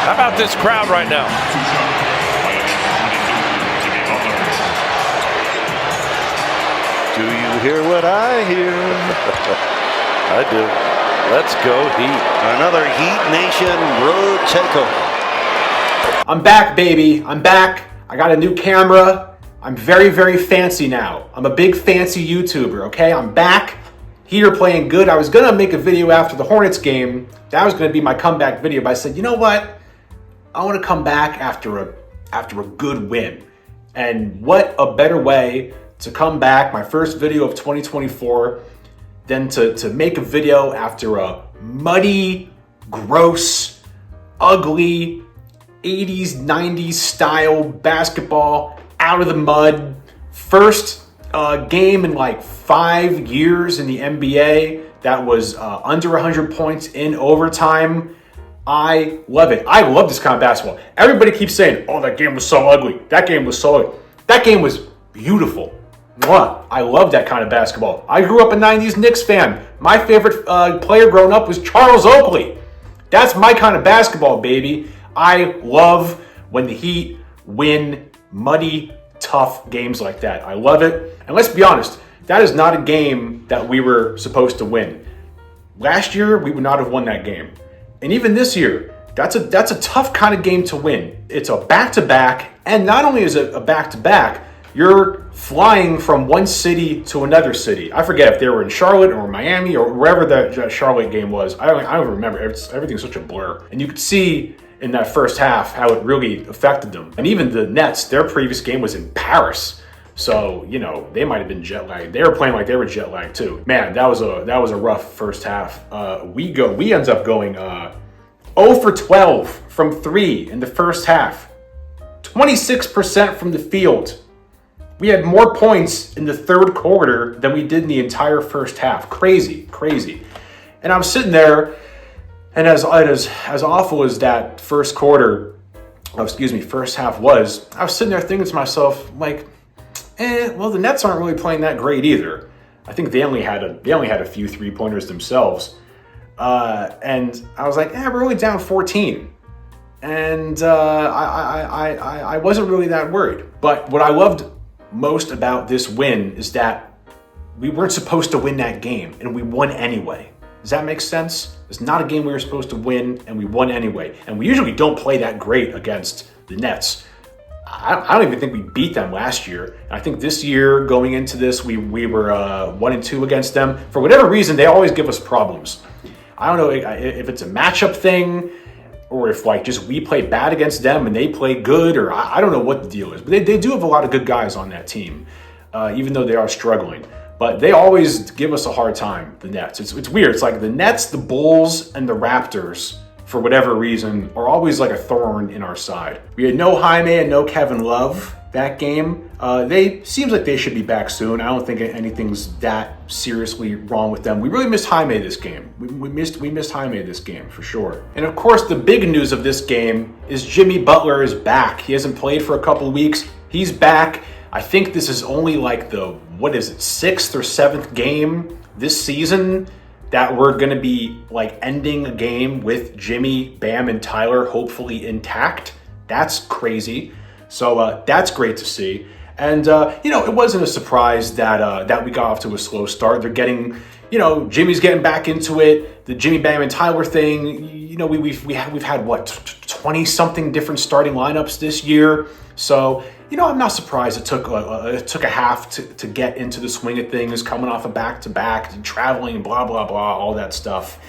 How about this crowd right now? Do you hear what I hear? I do. Let's go Heat. Another Heat Nation road takeover. I'm back, baby. I'm back. I got a new camera. I'm very, very fancy now. I'm a big fancy YouTuber, okay? I'm back. Here playing good. I was going to make a video after the Hornets game. That was going to be my comeback video, but I said, you know what? I want to come back after a good win. And what a better way to come back, my first video of 2024, than to make a video after a muddy, gross, ugly, 80s, 90s style basketball, out of the mud, first game in like 5 years in the NBA that was under 100 points in overtime. I love it. I love this kind of basketball. Everybody keeps saying, oh, that game was so ugly. That game was so ugly. That game was beautiful. Mwah. I love that kind of basketball. I grew up a 90s Knicks fan. My favorite player growing up was Charles Oakley. That's my kind of basketball, baby. I love when the Heat win muddy, tough games like that. I love it. And let's be honest, that is not a game that we were supposed to win. Last year, we would not have won that game. And even this year, that's a tough kind of game to win. It's a back-to-back, and not only is it a back-to-back, you're flying from one city to another city. I forget if they were in Charlotte or Miami or wherever that Charlotte game was. I don't remember. Everything's such a blur. And you could see in that first half how it really affected them. And even the Nets, their previous game was in Paris. So, you know, they might have been jet lagged. They were playing like they were jet lagged too. Man, that was a rough first half. We end up going 0 for 12 from 3 in the first half. 26% from the field. We had more points in the third quarter than we did in the entire first half. Crazy, crazy. And I was sitting there, and as awful as that first half was, I was sitting there thinking to myself, like, well, the Nets aren't really playing that great either. I think they only had a few 3-pointers themselves. And I was like, we're only down 14. And I wasn't really that worried. But what I loved most about this win is that we weren't supposed to win that game, and we won anyway. Does that make sense? It's not a game we were supposed to win, and we won anyway. And we usually don't play that great against the Nets. I don't even think we beat them last year. I think this year, going into this, we were 1-2 against them. For whatever reason, they always give us problems. I don't know if it's a matchup thing, or if like just we play bad against them and they play good, or I don't know what the deal is. But they do have a lot of good guys on that team, even though they are struggling. But they always give us a hard time, the Nets. It's weird. It's like the Nets, the Bulls, and the Raptors, for whatever reason, are always like a thorn in our side. We had no Jaime and no Kevin Love that game. Seems like they should be back soon. I don't think anything's that seriously wrong with them. We really missed Jaime this game. We missed Jaime this game for sure. And of course, the big news of this game is Jimmy Butler is back. He hasn't played for a couple of weeks. He's back. I think this is only like the 6th or 7th game this season that we're going to be like ending a game with Jimmy, Bam, and Tyler hopefully intact. That's crazy. So that's great to see. And, it wasn't a surprise that we got off to a slow start. They're getting, Jimmy's getting back into it. The Jimmy, Bam, and Tyler thing, we've had what, 20-something different starting lineups this year. So, I'm not surprised it took a half to get into the swing of things, coming off a back-to-back, traveling, blah, blah, blah, all that stuff.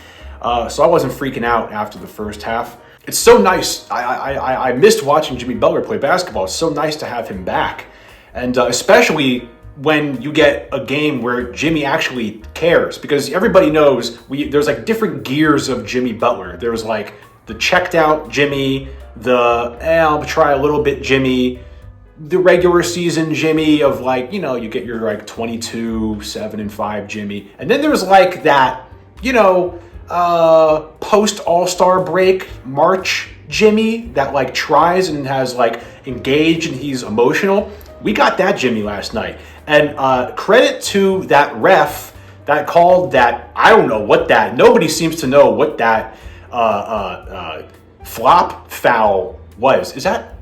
So I wasn't freaking out after the first half. It's so nice. I missed watching Jimmy Butler play basketball. It's so nice to have him back. And especially when you get a game where Jimmy actually cares. Because everybody knows there's like different gears of Jimmy Butler. There's like the checked out Jimmy, I'll try a little bit Jimmy, the regular season Jimmy of like, you get your like 22, 7 and 5 Jimmy. And then there's like that, post All-Star break March Jimmy that like tries and has like engaged and he's emotional. We got that Jimmy last night. And credit to that ref that called that, I don't know what that, nobody seems to know what that flop foul was. Is that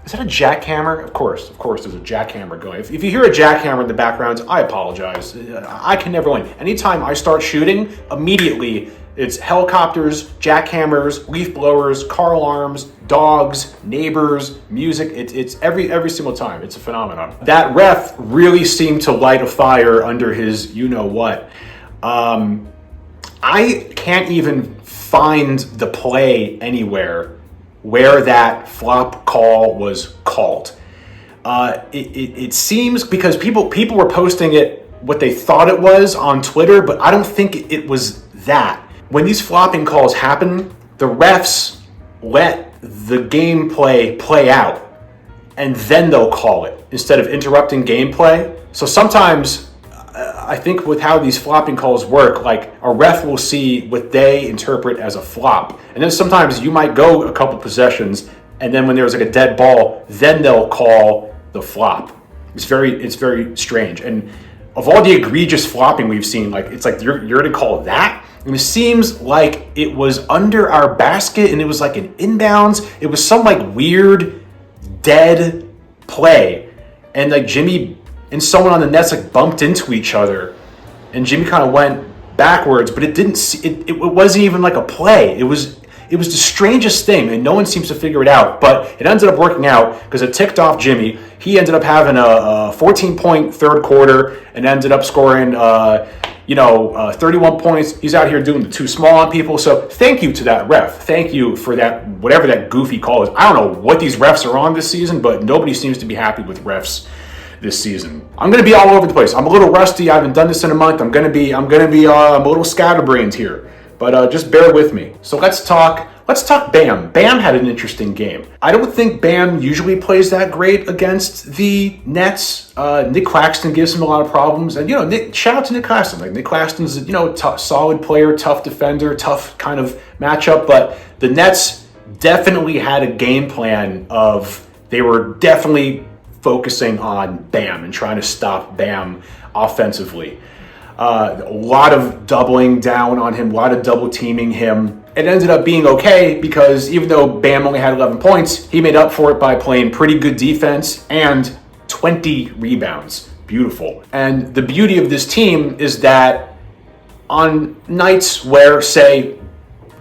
a jackhammer? Of course, there's a jackhammer going. If you hear a jackhammer in the background, I apologize. I can never win. Anytime I start shooting, immediately it's helicopters, jackhammers, leaf blowers, car alarms, dogs, neighbors, music. It's every single time. It's a phenomenon. That ref really seemed to light a fire under his you-know-what. I can't even find the play anywhere where that flop call was called. It seems because people were posting it what they thought it was on Twitter, but I don't think it was that. When these flopping calls happen, the refs let the gameplay play out, and then they'll call it instead of interrupting gameplay. So sometimes I think with how these flopping calls work, like a ref will see what they interpret as a flop. And then sometimes you might go a couple possessions, and then when there's like a dead ball, then they'll call the flop. It's very strange. And of all the egregious flopping we've seen, like it's like you're gonna call that? And it seems like it was under our basket and it was like an inbounds. It was some like weird dead play. And like Jimmy and someone on the Nets like bumped into each other, and Jimmy kind of went backwards, but it wasn't even like a play. It was the strangest thing, and no one seems to figure it out. But it ended up working out because it ticked off Jimmy. He ended up having a 14-point third quarter and ended up scoring 31 points. He's out here doing the too small on people. So thank you to that ref. Thank you for that, whatever that goofy call is. I don't know what these refs are on this season, but nobody seems to be happy with refs this season. I'm going to be all over the place. I'm a little rusty. I haven't done this in a month. I'm a little scatterbrained here, but just bear with me. So let's talk Bam. Bam had an interesting game. I don't think Bam usually plays that great against the Nets. Nick Claxton gives him a lot of problems, and shout out to Nick Claxton. Like Nick Claxton's tough, solid player, tough defender, tough kind of matchup. But the Nets definitely had a game plan of they were definitely focusing on Bam and trying to stop Bam offensively. A lot of doubling down on him, a lot of double teaming him. It ended up being okay because even though Bam only had 11 points, he made up for it by playing pretty good defense and 20 rebounds. Beautiful. And the beauty of this team is that on nights where, say,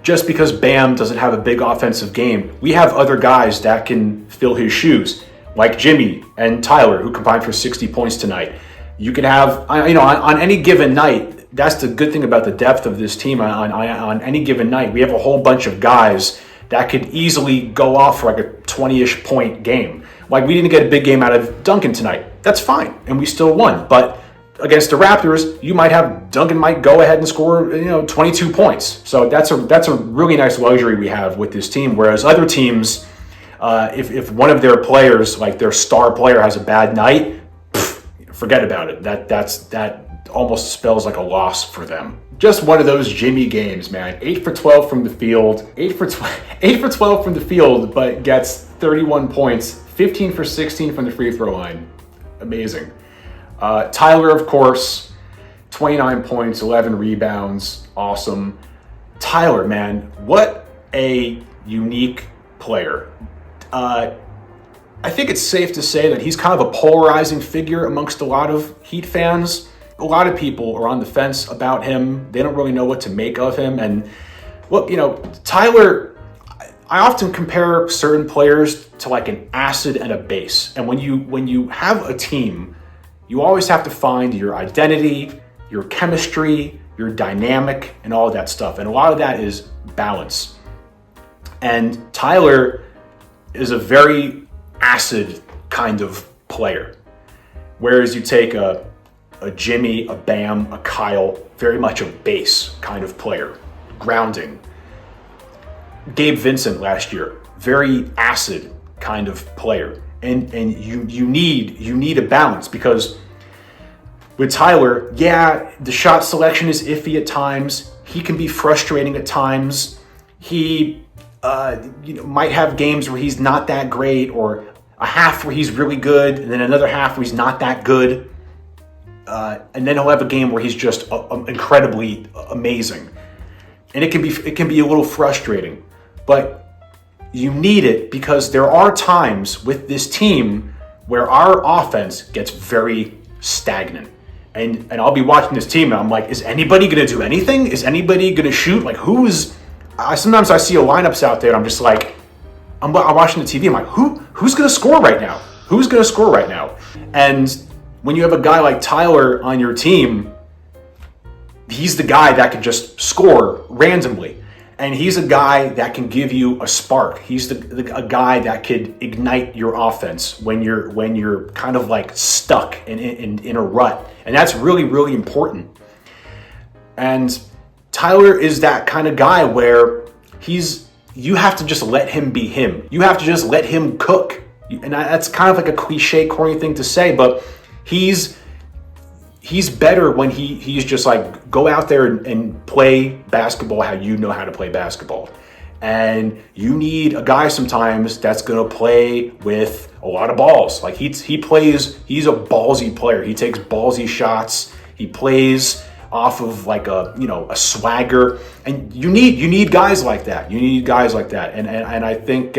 just because Bam doesn't have a big offensive game, we have other guys that can fill his shoes, like Jimmy and Tyler, who combined for 60 points tonight. You can have, on any given night, that's the good thing about the depth of this team. On any given night, we have a whole bunch of guys that could easily go off for like a 20-ish point game. Like we didn't get a big game out of Duncan tonight. That's fine, and we still won. But against the Raptors, Duncan might go ahead and score 22 points. So that's a really nice luxury we have with this team. Whereas other teams, if one of their players, like their star player, has a bad night, forget about it. That almost spells like a loss for them. Just one of those Jimmy games, man. 8 for 12 from the field. 8 for 12 from the field, but gets 31 points. 15 for 16 from the free throw line. Amazing. Tyler, of course, 29 points, 11 rebounds. Awesome. Tyler, man, what a unique player. I think it's safe to say that he's kind of a polarizing figure amongst a lot of Heat fans. A lot of people are on the fence about him. They don't really know what to make of him. And look, Tyler, I often compare certain players to like an acid and a base. And when you have a team, you always have to find your identity, your chemistry, your dynamic, and all of that stuff. And a lot of that is balance. And Tyler is a very acid kind of player. Whereas you take a Jimmy, a Bam, a Kyle, very much a base kind of player, grounding. Gabe Vincent last year, very acid kind of player. And you need a balance because with Tyler, yeah, the shot selection is iffy at times. He can be frustrating at times. He might have games where he's not that great, or a half where he's really good, and then another half where he's not that good. And then he'll have a game where he's just incredibly amazing. And it can be a little frustrating. But you need it because there are times with this team where our offense gets very stagnant. And I'll be watching this team and I'm like, is anybody going to do anything? Is anybody going to shoot? Like, sometimes I see lineups out there and I'm just like, I'm watching the TV. I'm like, who's going to score right now? Who's going to score right now? And when you have a guy like Tyler on your team, he's the guy that can just score randomly. And he's a guy that can give you a spark. He's a guy that could ignite your offense when you're kind of like stuck in a rut. And that's really, really important. And Tyler is that kind of guy where you have to just let him be him. You have to just let him cook. And that's kind of like a cliche, corny thing to say, but he's better when he's just like, go out there and play basketball how you know how to play basketball. And you need a guy sometimes that's going to play with a lot of balls. Like he's a ballsy player. He takes ballsy shots. He plays off of like a swagger. And you need guys like that. You need guys like that. And I think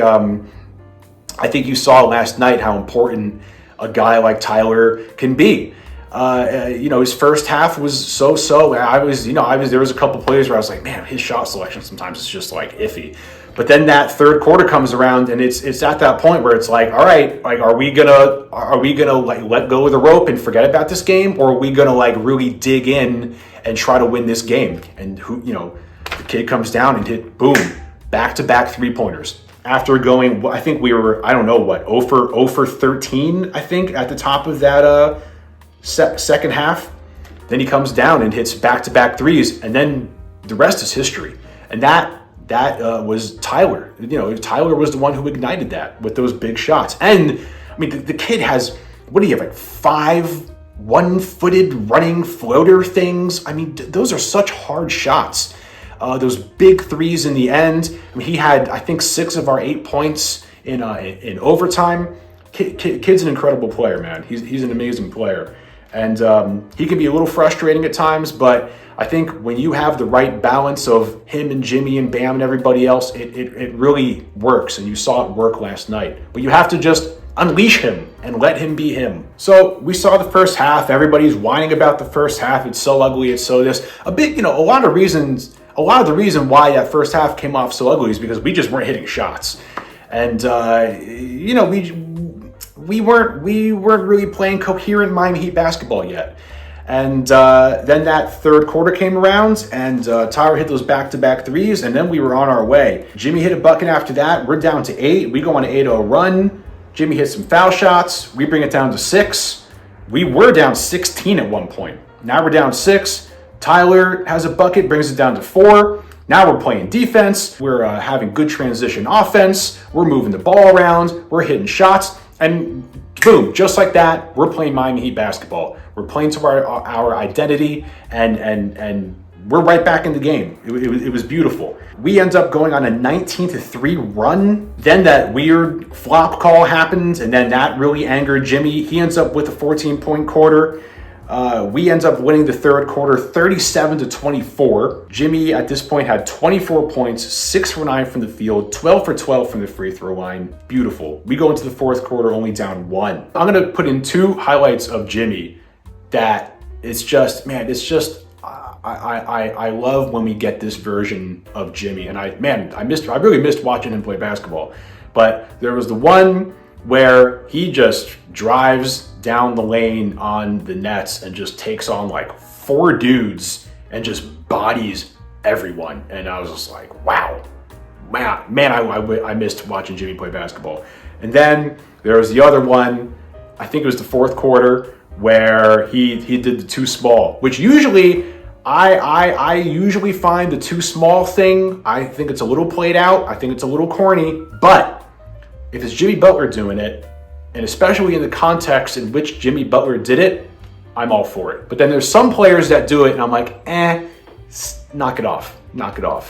you saw last night how important a guy like Tyler can be. His first half was so. There was a couple plays where I was like, man, his shot selection sometimes is just like iffy. But then that third quarter comes around and it's at that point where it's like, all right, like, are we gonna like let go of the rope and forget about this game, or are we gonna like really dig in and try to win this game? And the kid comes down and hit, boom, back-to-back 3-pointers. After going, I think we were, 0 for 13, I think, at the top of that second half. Then he comes down and hits back-to-back threes, and then the rest is history. And that was Tyler. Tyler was the one who ignited that with those big shots. And I mean, the kid has, what do you have, like 5 one-footed running floater things? I mean, those are such hard shots. Those big threes in the end. I mean, he had, I think, 6 of our 8 points in overtime. Kid's an incredible player, man. He's an amazing player. And he can be a little frustrating at times, but I think when you have the right balance of him and Jimmy and Bam and everybody else, it really works. And you saw it work last night. But you have to just unleash him and let him be him. So we saw the first half. Everybody's whining about the first half. It's so ugly. It's so this. A lot of the reason why that first half came off so ugly is because we just weren't hitting shots. And, we weren't really playing coherent Miami Heat basketball yet. And then that third quarter came around, and Tyler hit those back-to-back threes, and then we were on our way. Jimmy hit a bucket after that. We're down to 8. We go on an 8-0 run. Jimmy hits some foul shots. We bring it down to 6. We were down 16 at one point. Now we're down 6. Tyler has a bucket, brings it down to 4. Now we're playing defense. We're having good transition offense. We're moving the ball around. We're hitting shots. And boom, just like that, we're playing Miami Heat basketball. We're playing to our identity, and we're right back in the game. It was beautiful. We end up going on a 19-3 run. Then that weird flop call happened, and then that really angered Jimmy. He ends up with a 14-point quarter. We end up winning the third quarter 37-24. Jimmy at this point had 24 points, 6 for 9 from the field, 12 for 12 from the free throw line. Beautiful. We go into the fourth quarter only down 1. I'm going to put in 2 highlights of Jimmy that it's just, man, it's just, I love when we get this version of Jimmy. And I really missed watching him play basketball. But there was the one where he just drives down the lane on the Nets and just takes on like 4 dudes and just bodies everyone. And I was just like, wow, man, I missed watching Jimmy play basketball. And then there was the other one, I think it was the fourth quarter, where he did the too small, which usually I usually find the too small thing, I think it's a little played out. I think it's a little corny, but if it's Jimmy Butler doing it, and especially in the context in which Jimmy Butler did it, I'm all for it. But then there's some players that do it, and I'm like, knock it off.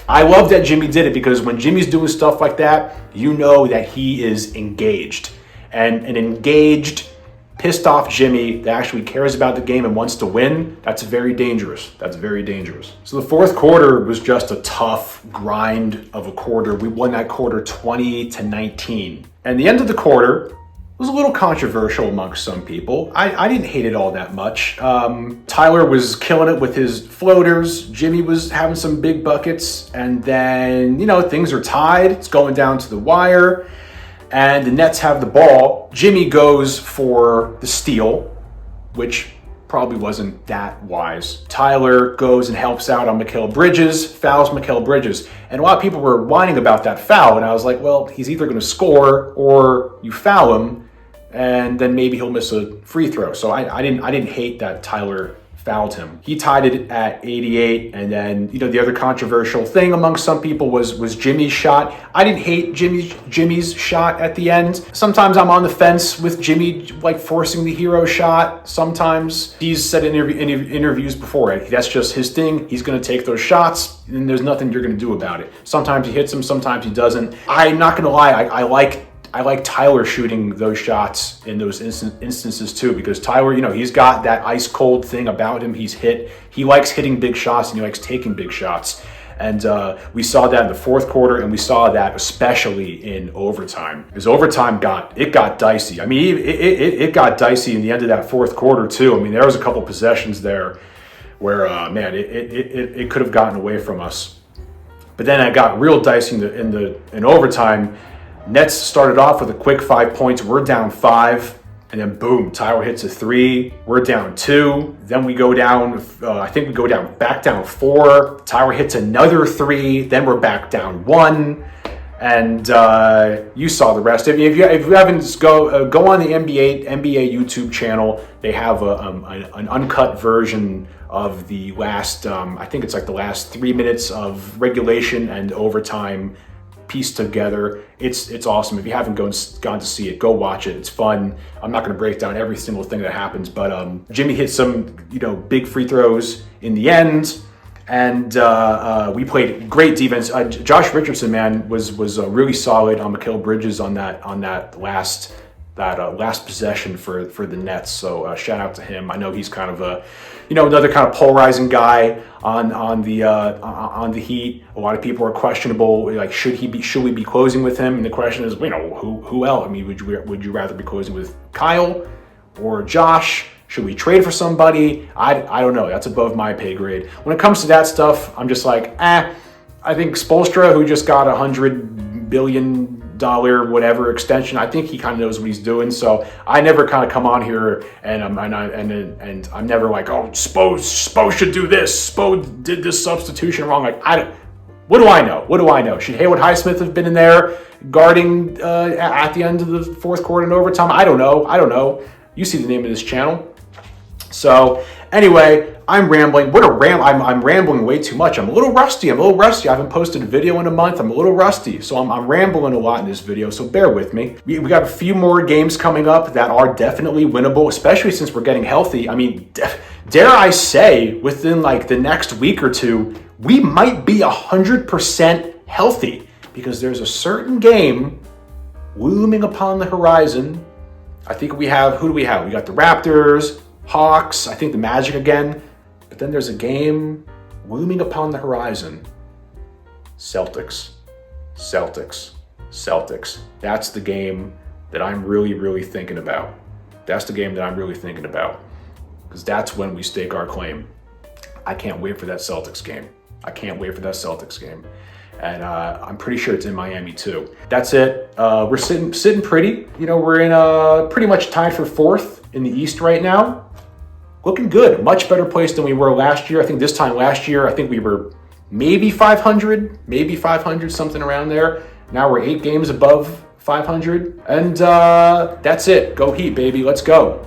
I love that Jimmy did it, because when Jimmy's doing stuff like that, you know that he is engaged. And an engaged, pissed off Jimmy that actually cares about the game and wants to win, that's very dangerous. That's very dangerous. So the fourth quarter was just a tough grind of a quarter. We won that quarter 20-19. And the end of the quarter was a little controversial amongst some people. I didn't hate it all that much. Tyler was killing it with his floaters. Jimmy was having some big buckets. And then, things are tied. It's going down to the wire. And the Nets have the ball. Jimmy goes for the steal, which probably wasn't that wise. Tyler goes and helps out on Mikal Bridges, fouls Mikal Bridges. And a lot of people were whining about that foul. And I was like, well, he's either going to score or you foul him, and then maybe he'll miss a free throw. So I didn't hate that Tyler fouled him. He tied it at 88, and then the other controversial thing among some people was Jimmy's shot. I didn't hate Jimmy's shot at the end. Sometimes I'm on the fence with Jimmy, like forcing the hero shot. Sometimes he's said in interviews before, that's just his thing. He's going to take those shots, and there's nothing you're going to do about it. Sometimes he hits them, sometimes he doesn't. I'm not going to lie, I like Tyler shooting those shots in those instances too, because Tyler, he's got that ice cold thing about him. He likes hitting big shots, and he likes taking big shots. And we saw that in the fourth quarter, and we saw that especially in overtime. Because overtime got dicey. I mean, it got dicey in the end of that fourth quarter too. I mean, there was a couple possessions there where, it could have gotten away from us. But then it got real dicey in overtime. Nets started off with a quick 5 points. We're down 5, and then boom, Tyler hits a 3. We're down 2. Then we go down. I think we go back down 4. Tyler hits another 3. Then we're back down 1, and you saw the rest. If you haven't, go on the NBA YouTube channel. They have an uncut version of the last. I think it's like the last 3 minutes of regulation and overtime pieced together. It's awesome. If you haven't gone to see it, go watch it. It's fun. I'm not going to break down every single thing that happens, but Jimmy hit some big free throws in the end, and we played great defense. Josh Richardson, man, was really solid on Mikal Bridges on that last possession for the Nets. So shout out to him. I know he's kind of another kind of polarizing guy on the Heat. A lot of people are questionable. Like, should we be closing with him? And the question is, who else? I mean, would you rather be closing with Kyle or Josh? Should we trade for somebody? I don't know. That's above my pay grade. When it comes to that stuff, I'm just like, I think Spoelstra, who just got $100 billion whatever extension, I think he kind of knows what he's doing. So I never kind of come on here and I'm never like, oh, Spo should do this. Spo did this substitution wrong. Like, what do I know? What do I know? Should Haywood Highsmith have been in there guarding at the end of the fourth quarter and overtime? I don't know. You see the name of this channel. So anyway, I'm rambling. I'm rambling way too much. I'm a little rusty. I haven't posted a video in a month. I'm a little rusty. So I'm rambling a lot in this video, so bear with me. We got a few more games coming up that are definitely winnable, especially since we're getting healthy. I mean, dare I say, within like the next week or two, we might be 100% healthy, because there's a certain game looming upon the horizon. I think we have, who do we have? We got the Raptors, Hawks, I think the Magic again. But then there's a game looming upon the horizon. Celtics. That's the game that I'm really, really thinking about. Because that's when we stake our claim. I can't wait for that Celtics game. And I'm pretty sure it's in Miami too. That's it. We're sitting pretty. We're in pretty much tied for 4th in the East right now. Looking good. Much better place than we were last year. I think this time last year, I think we were maybe 500, something around there. Now we're 8 games above 500. And that's it. Go Heat, baby. Let's go.